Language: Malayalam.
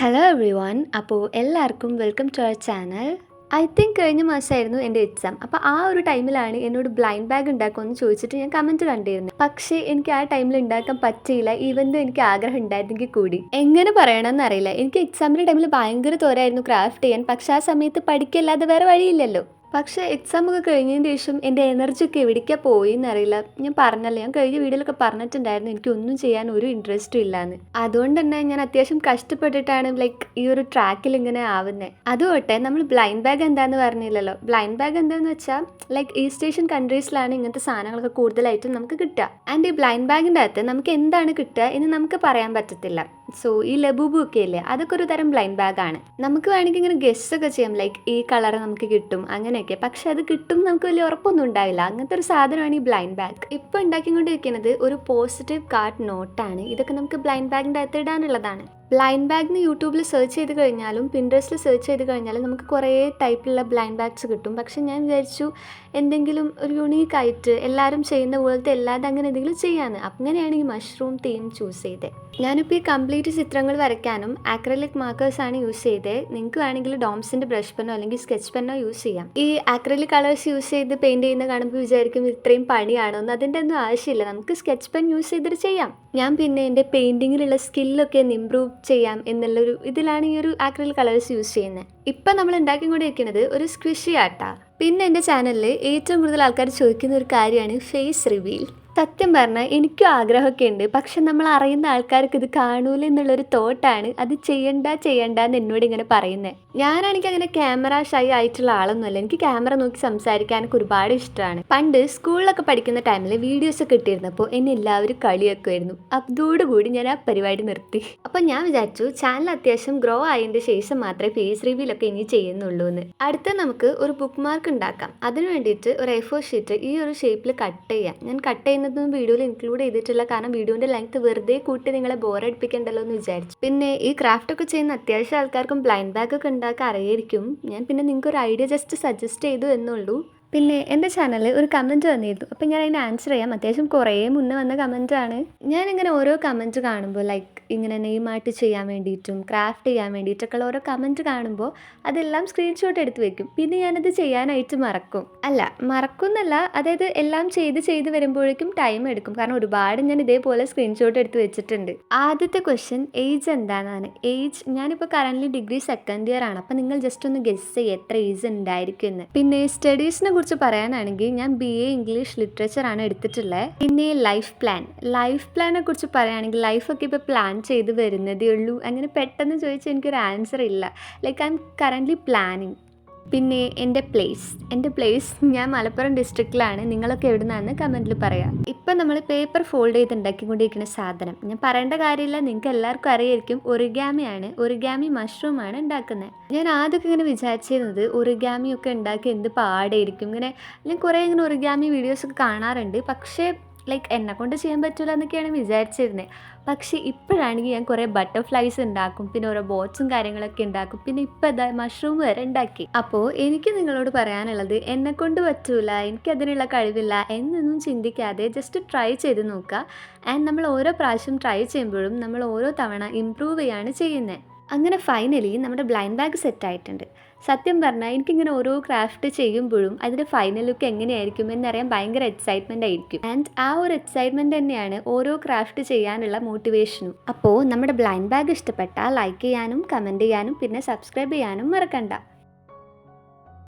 Hello every one. അപ്പോൾ എല്ലാവർക്കും welcome to our channel. I think കഴിഞ്ഞ മാസമായിരുന്നു എൻ്റെ എക്സാം. അപ്പോൾ ആ ഒരു ടൈമിലാണ് എന്നോട് ബ്ലൈൻഡ് ബാഗ് ഉണ്ടാക്കുമെന്ന് ചോദിച്ചിട്ട് ഞാൻ കമൻറ്റ് കണ്ടിരുന്നു. പക്ഷേ എനിക്ക് ആ ടൈമിൽ ഉണ്ടാക്കാൻ പറ്റിയില്ല, ഈവൻ ദോ എനിക്ക് ആഗ്രഹം ഉണ്ടായിരുന്നെങ്കിൽ കൂടി. എങ്ങനെ പറയണമെന്ന് അറിയില്ല. എനിക്ക് എക്സാമിൻ്റെ ടൈമിൽ ഭയങ്കര തോരായിരുന്നു ക്രാഫ്റ്റ് ചെയ്യാൻ. പക്ഷേ ആ സമയത്ത് പഠിക്കല്ലാതെ വേറെ വഴിയില്ലല്ലോ. പക്ഷേ എക്സാമൊക്കെ കഴിഞ്ഞതിന് ശേഷം എൻ്റെ എനർജിയൊക്കെ എവിടേക്കാണ് പോയി എന്നറിയില്ല. ഞാൻ പറഞ്ഞല്ലോ, ഞാൻ കഴിഞ്ഞ വീഡിയോയിലൊക്കെ പറഞ്ഞിട്ടുണ്ടായിരുന്നു എനിക്കൊന്നും ചെയ്യാൻ ഒരു ഇൻട്രസ്റ്റും ഇല്ലയെന്ന്. അതുകൊണ്ട് തന്നെ ഞാൻ അത്യാവശ്യം കഷ്ടപ്പെട്ടിട്ടാണ് ഈ ഒരു ട്രാക്കിൽ ഇങ്ങനെ ആവുന്നത്. അതുകൊട്ടെ നമ്മൾ ബ്ലൈൻഡ് ബാഗ് എന്താണെന്ന് പറഞ്ഞില്ലല്ലോ. ബ്ലൈൻഡ് ബാഗ് എന്താണെന്ന് വെച്ചാൽ ഈസ്റ്റ് ഏഷ്യൻ കൺട്രീസിലാണ് ഇങ്ങനത്തെ സാധനങ്ങളൊക്കെ കൂടുതലായിട്ടും നമുക്ക് കിട്ടുക. ആൻഡ് ഈ ബ്ലൈൻഡ് ബാഗിൻ്റെ അകത്ത് നമുക്ക് എന്താണ് കിട്ടുക എന്ന് നമുക്ക് പറയാൻ പറ്റത്തില്ല. സോ ഈ ലബൂബു ഒക്കെ ഇല്ലേ, അതൊക്കെ ഒരു തരം ബ്ലൈൻഡ് ബാഗാണ്. നമുക്ക് വേണമെങ്കിൽ ഇങ്ങനെ ഗെസ് ഒക്കെ ചെയ്യാം, ഈ കളർ നമുക്ക് കിട്ടും അങ്ങനെയൊക്കെ. പക്ഷെ അത് കിട്ടും നമുക്ക് വലിയ ഉറപ്പൊന്നും ഉണ്ടാവില്ല. അങ്ങനത്തെ ഒരു സാധനമാണ് ഈ ബ്ലൈൻഡ് ബാഗ്. ഇപ്പോൾ ഉണ്ടാക്കിക്കൊണ്ടിരിക്കുന്നത് ഒരു പോസിറ്റീവ് കാർഡ് നോട്ടാണ്. ഇതൊക്കെ നമുക്ക് ബ്ലൈൻഡ് ബാഗിൻ്റെ അകത്ത് ഇടാനുള്ളതാണ്. ബ്ലൈൻഡ് ബാഗിന് യൂട്യൂബിൽ സെർച്ച് ചെയ്ത് കഴിഞ്ഞാലും പിൻട്രസ്റ്റിൽ സെർച്ച് ചെയ്ത് കഴിഞ്ഞാലും നമുക്ക് കുറേ ടൈപ്പിലുള്ള ബ്ലൈൻഡ് ബാഗ്സ് കിട്ടും. പക്ഷെ ഞാൻ വിചാരിച്ചു എന്തെങ്കിലും ഒരു യുണീക്കായിട്ട് എല്ലാവരും ചെയ്യുന്ന പോലത്തെ അല്ലാതെ അങ്ങനെ എന്തെങ്കിലും ചെയ്യാമെന്ന്. അങ്ങനെയാണ് ഈ മഷ്റൂം തീം ചൂസ് ചെയ്തത്. ഞാനിപ്പോൾ ഈ കംപ്ലീറ്റ് ചിത്രങ്ങൾ വരയ്ക്കാനും ആക്രിലിക് മാർക്കേഴ്സാണ് യൂസ് ചെയ്തത്. നിങ്ങൾക്ക് വേണമെങ്കിൽ ഡോംസിൻ്റെ ബ്രഷ് പെന്നോ അല്ലെങ്കിൽ സ്കെച്ച് പെന്നോ യൂസ് ചെയ്യാം. ഈ ആക്രിലിക് കളേഴ്സ് യൂസ് ചെയ്ത് പെയിൻറ്റ് ചെയ്യുന്ന കാണുമ്പോൾ വിചാരിക്കും ഇത്രയും പണിയാണോ എന്ന്. അതിൻ്റെ ഒന്നും ആവശ്യമില്ല, നമുക്ക് സ്കെച്ച് പെൻ യൂസ് ചെയ്തിട്ട് ചെയ്യാം. ഞാൻ പിന്നെ എൻ്റെ പെയിൻറ്റിങ്ങിലുള്ള സ്കില്ലൊക്കെ ഒന്ന് ഇമ്പ്രൂവ് ചെയ്യാം എന്നുള്ളൊരു ഇതിലാണ് ഈ ഒരു ആക്രിലിക് കളേഴ്സ് യൂസ് ചെയ്യുന്നത്. ഇപ്പം നമ്മൾ ഉണ്ടാക്കിക്കൊണ്ടിരിക്കുന്നത് ഒരു സ്ക്വിഷി ആട്ടാ. പിന്നെ എൻ്റെ ചാനലിൽ ഏറ്റവും കൂടുതൽ ആൾക്കാർ ചോദിക്കുന്ന ഒരു കാര്യമാണ് ഫേസ് റിവീൽ. സത്യം പറഞ്ഞാൽ എനിക്കും ആഗ്രഹമൊക്കെ ഉണ്ട്, പക്ഷെ നമ്മൾ അറിയുന്ന ആൾക്കാർക്ക് ഇത് കാണൂല എന്നുള്ളൊരു തോട്ടാണ് അത് ചെയ്യണ്ട എന്ന് എന്നോട് ഇങ്ങനെ പറയുന്നത്. ഞാനാണെങ്കിൽ അങ്ങനെ ക്യാമറ ഷൈ ആയിട്ടുള്ള ആളൊന്നുമല്ല. എനിക്ക് ക്യാമറ നോക്കി സംസാരിക്കാനൊക്കെ ഒരുപാട് ഇഷ്ടമാണ്. പണ്ട് സ്കൂളിലൊക്കെ പഠിക്കുന്ന ടൈമിൽ വീഡിയോസ് ഒക്കെ ഇട്ടിരുന്നപ്പോൾ എന്നെ എല്ലാവരും കളിയാക്കുമായിരുന്നു. അതോടുകൂടി ഞാൻ ആ പരിപാടി നിർത്തി. അപ്പം ഞാൻ വിചാരിച്ചു ചാനൽ അത്യാവശ്യം ഗ്രോ ആയതിൻ്റെ ശേഷം മാത്രമേ ഫേസ് റിവീലൊക്കെ ഇനി ചെയ്യുന്നുള്ളൂ എന്ന്. അടുത്ത നമുക്ക് ഒരു ബുക്ക് മാർക്ക് ഉണ്ടാക്കാം. അതിന് വേണ്ടിയിട്ട് ഒരു A4 ഷീറ്റ് ഈ ഒരു ഷേപ്പിൽ കട്ട് ചെയ്യാം. ഞാൻ കട്ട് ചെയ്യുന്നതൊന്നും വീഡിയോയിൽ ഇൻക്ലൂഡ് ചെയ്തിട്ടില്ല, കാരണം വീഡിയോൻ്റെ ലെങ്ത് വെറുതെ കൂട്ടി നിങ്ങളെ ബോറടിപ്പിക്കണ്ടല്ലോ എന്ന് വിചാരിച്ചു. പിന്നെ ഈ ക്രാഫ്റ്റ് ഒക്കെ ചെയ്യുന്ന അത്യാവശ്യം ആൾക്കാർക്കും ബ്ലൈൻഡ് ബാഗ് ഒക്കെ ഉണ്ടാക്കാൻ അറിയായിരിക്കും. ഞാൻ പിന്നെ നിങ്ങൾക്ക് ഒരു ഐഡിയ ജസ്റ്റ് സജസ്റ്റ് ചെയ്തു എന്നുള്ളൂ. പിന്നെ എൻ്റെ ചാനലിൽ ഒരു കമൻറ്റ് വന്നിരുന്നു. അപ്പോൾ ഞാൻ അതിന് ആൻസർ ചെയ്യാം. അത്യാവശ്യം കുറേ മുന്നേ വന്ന കമൻറ്റാണ്. ഞാനിങ്ങനെ ഓരോ കമൻറ്റ് കാണുമ്പോൾ ഇങ്ങനെ നെയിമായിട്ട് ചെയ്യാൻ വേണ്ടിയിട്ടും ക്രാഫ്റ്റ് ചെയ്യാൻ വേണ്ടിയിട്ടൊക്കെ ഓരോ കമൻറ്റ് കാണുമ്പോൾ അതെല്ലാം സ്ക്രീൻഷോട്ട് എടുത്ത് വെക്കും. പിന്നെ ഞാനത് ചെയ്യാനായിട്ട് മറക്കുന്നല്ല, അതായത് എല്ലാം ചെയ്ത് വരുമ്പോഴേക്കും ടൈം എടുക്കും. കാരണം ഒരുപാട് ഞാൻ ഇതേപോലെ സ്ക്രീൻഷോട്ട് എടുത്ത് വെച്ചിട്ടുണ്ട്. ആദ്യത്തെ ക്വസ്റ്റ്യൻ ഏജ് എന്താണെന്നാണ്. ഏജ് ഞാനിപ്പോൾ കറൻ്റ്ലി ഡിഗ്രി സെക്കൻഡ് ഇയർ ആണ്. അപ്പോൾ നിങ്ങൾ ജസ്റ്റ് ഒന്ന് ഗെസ് ചെയ്യുക എത്ര ഏജ് ഉണ്ടായിരിക്കും എന്ന്. പിന്നെ സ്റ്റഡീസിനെ കുറിച്ച് പറയാനാണെങ്കിൽ ഞാൻ BA ഇംഗ്ലീഷ് ലിറ്ററേച്ചർ ആണ് എടുത്തിട്ടുള്ളത്. പിന്നെ ലൈഫ് പ്ലാനെ കുറിച്ച് പറയുകയാണെങ്കിൽ ലൈഫൊക്കെ ഇപ്പോൾ പ്ലാൻ ചെയ്ത് വരുന്നതേ ഉള്ളൂ. അങ്ങനെ പെട്ടെന്ന് ചോദിച്ചാൽ എനിക്കൊരു ആൻസർ ഇല്ല. I M currently planning. പിന്നെ എൻ്റെ പ്ലേസ് ഞാൻ മലപ്പുറം ഡിസ്ട്രിക്റ്റിലാണ്. നിങ്ങളൊക്കെ എവിടെ നിന്നാണെന്ന് കമൻറ്റിൽ പറയാം. ഇപ്പം നമ്മൾ പേപ്പർ ഫോൾഡ് ചെയ്ത് ഉണ്ടാക്കിക്കൊണ്ടിരിക്കുന്ന സാധനം ഞാൻ പറയേണ്ട കാര്യമില്ല, നിങ്ങൾക്ക് എല്ലാവർക്കും അറിയായിരിക്കും. ഒറിഗാമി മഷ്റൂമാണ് ഉണ്ടാക്കുന്നത്. ഞാൻ ആദ്യമൊക്കെ ഇങ്ങനെ വിചാരിച്ചിരുന്നത് ഒറിഗാമി ഒക്കെ ഉണ്ടാക്കി എന്ത് പാടായിരിക്കും. ഞാൻ കുറേ ഒറിഗാമി വീഡിയോസൊക്കെ കാണാറുണ്ട്. പക്ഷേ എന്നെ കൊണ്ട് ചെയ്യാൻ പറ്റില്ല എന്നൊക്കെയാണ് വിചാരിച്ചിരുന്നത്. പക്ഷേ ഇപ്പോഴാണെങ്കിൽ ഞാൻ കുറേ ബട്ടർഫ്ലൈസ് ഉണ്ടാക്കും, പിന്നെ ഓരോ ബോട്ട്സും കാര്യങ്ങളൊക്കെ ഉണ്ടാക്കും. പിന്നെ ഇപ്പോൾ ഇതാ മഷ്റൂം വരെ ഉണ്ടാക്കി. അപ്പോൾ എനിക്ക് നിങ്ങളോട് പറയാനുള്ളത് എന്നെക്കൊണ്ട് പറ്റൂല, എനിക്കതിനുള്ള കഴിവില്ല എന്നൊന്നും ചിന്തിക്കാതെ ജസ്റ്റ് ട്രൈ ചെയ്ത് നോക്കുക. ആൻഡ് നമ്മൾ ഓരോ പ്രാവശ്യം ട്രൈ ചെയ്യുമ്പോഴും നമ്മൾ ഓരോ തവണ ഇമ്പ്രൂവ് ചെയ്യാണ് ചെയ്യുന്നത്. അങ്ങനെ ഫൈനലി നമ്മുടെ ബ്ലൈൻഡ് ബാഗ് സെറ്റായിട്ടുണ്ട്. സത്യം പറഞ്ഞാൽ എനിക്കിങ്ങനെ ഓരോ ക്രാഫ്റ്റ് ചെയ്യുമ്പോഴും അതിൻ്റെ ഫൈനൽ ലുക്ക് എങ്ങനെയായിരിക്കും എന്നറിയാൻ ഭയങ്കര എക്സൈറ്റ്മെൻ്റ് ആയിരിക്കും. ആൻഡ് ആ ഒരു എക്സൈറ്റ്മെൻറ്റ് തന്നെയാണ് ഓരോ ക്രാഫ്റ്റ് ചെയ്യാനുള്ള മോട്ടിവേഷനും. അപ്പോൾ നമ്മുടെ ബ്ലൈൻഡ് ബാഗ് ഇഷ്ടപ്പെട്ടാൽ ലൈക്ക് ചെയ്യാനും കമൻറ്റ് ചെയ്യാനും പിന്നെ സബ്സ്ക്രൈബ് ചെയ്യാനും മറക്കണ്ട.